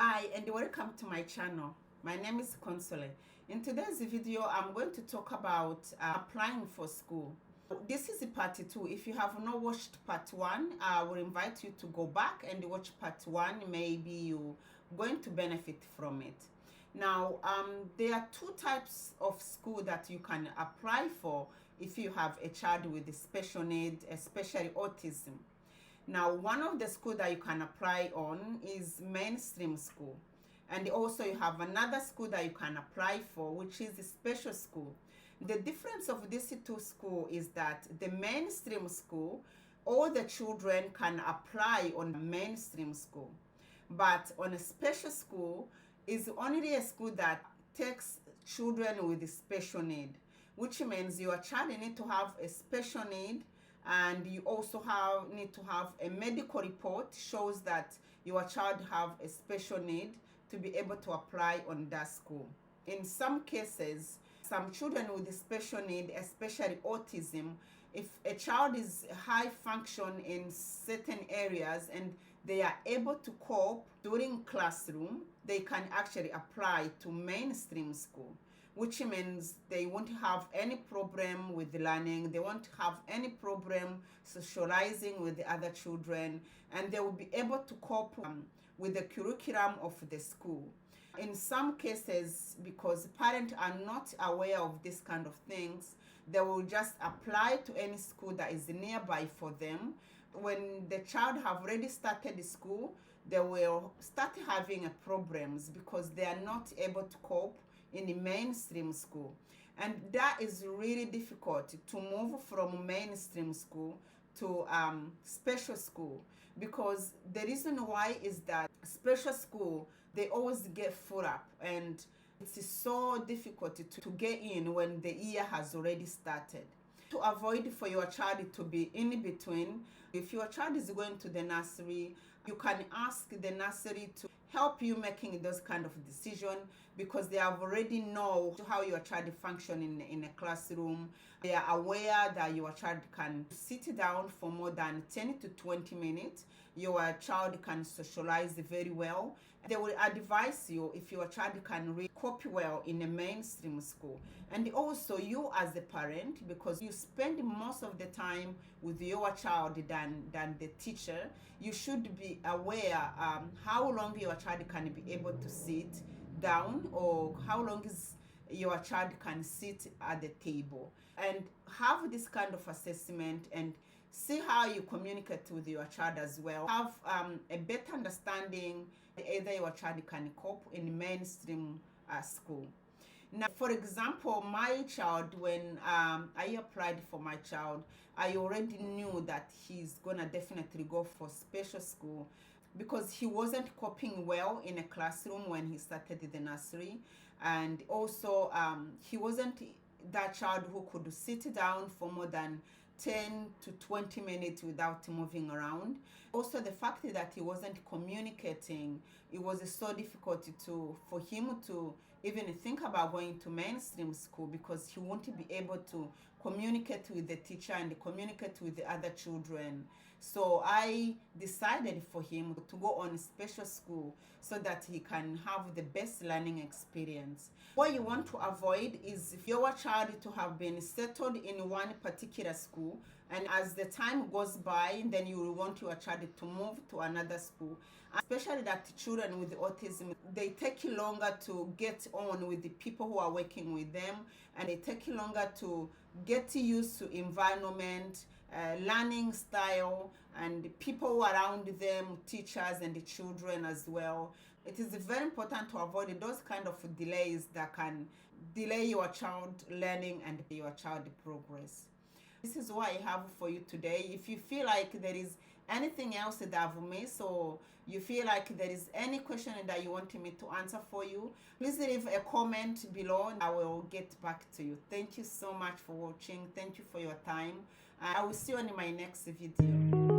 Hi and welcome to my channel. My name is Console. In today's video, I'm going to talk about applying for school. This is part 2. If you have not watched part 1, I will invite you to go back and watch part 1. Maybe you're going to benefit from it. Now, there are two types of school that you can apply for if you have a child with special need, especially autism. Now, one of the school that you can apply on is mainstream school. And also you have another school that you can apply for, which is the special school. The difference of these two schools is that the mainstream school, all the children can apply on mainstream school. But on a special school is only a school that takes children with special need, which means your child need to have a special need, and you also need to have a medical report shows that your child have a special need to be able to apply on that school. In some cases, some children with special need, especially autism, if a child is high function in certain areas and they are able to cope during classroom, they can actually apply to mainstream school, which means they won't have any problem with learning, they won't have any problem socializing with the other children, and they will be able to cope with the curriculum of the school. In some cases, because parents are not aware of this kind of things, they will just apply to any school that is nearby for them. When the child have already started school, they will start having problems because they are not able to cope in the mainstream school. And that is really difficult to move from mainstream school to special school, because the reason why is that special school, they always get full up, and it's so difficult to get in when the year has already started. To avoid for your child to be in between, if your child is going to the nursery, you can ask the nursery to help you making those kind of decision, because they have already know how your child function in a classroom. They are aware that your child can sit down for more than 10 to 20 minutes. Your child can socialize very well. They will advise you if your child can really cope well in a mainstream school. And also you as a parent, because you spend most of the time with your child than the teacher, you should be aware how long your child can be able to sit down, or how long is your child can sit at the table, and have this kind of assessment and see how you communicate with your child as well. Have a better understanding either your child can cope in mainstream school. Now, for example, my child, when I applied for my child, I already knew that he's gonna definitely go for special school, because he wasn't coping well in a classroom when he started the nursery, and also he wasn't that child who could sit down for more than 10 to 20 minutes without moving around. Also, the fact that he wasn't communicating, it was so difficult for him to even think about going to mainstream school, because he won't be able to communicate with the teacher and communicate with the other children. So I decided for him to go on special school so that he can have the best learning experience. What you want to avoid is if your child to have been settled in one particular school, and as the time goes by, then you will want your child to move to another school. Especially that children with autism, they take longer to get on with the people who are working with them, and they take longer to get used to environment, learning style, and people around them, teachers and the children as well. It is very important to avoid those kind of delays that can delay your child learning and your child progress. This is what I have for you today. If you feel like there is anything else that I've missed, or you feel like there is any question that you want me to answer for you, please leave a comment below and I will get back to you. Thank you so much for watching. Thank you for your time. I will see you in my next video.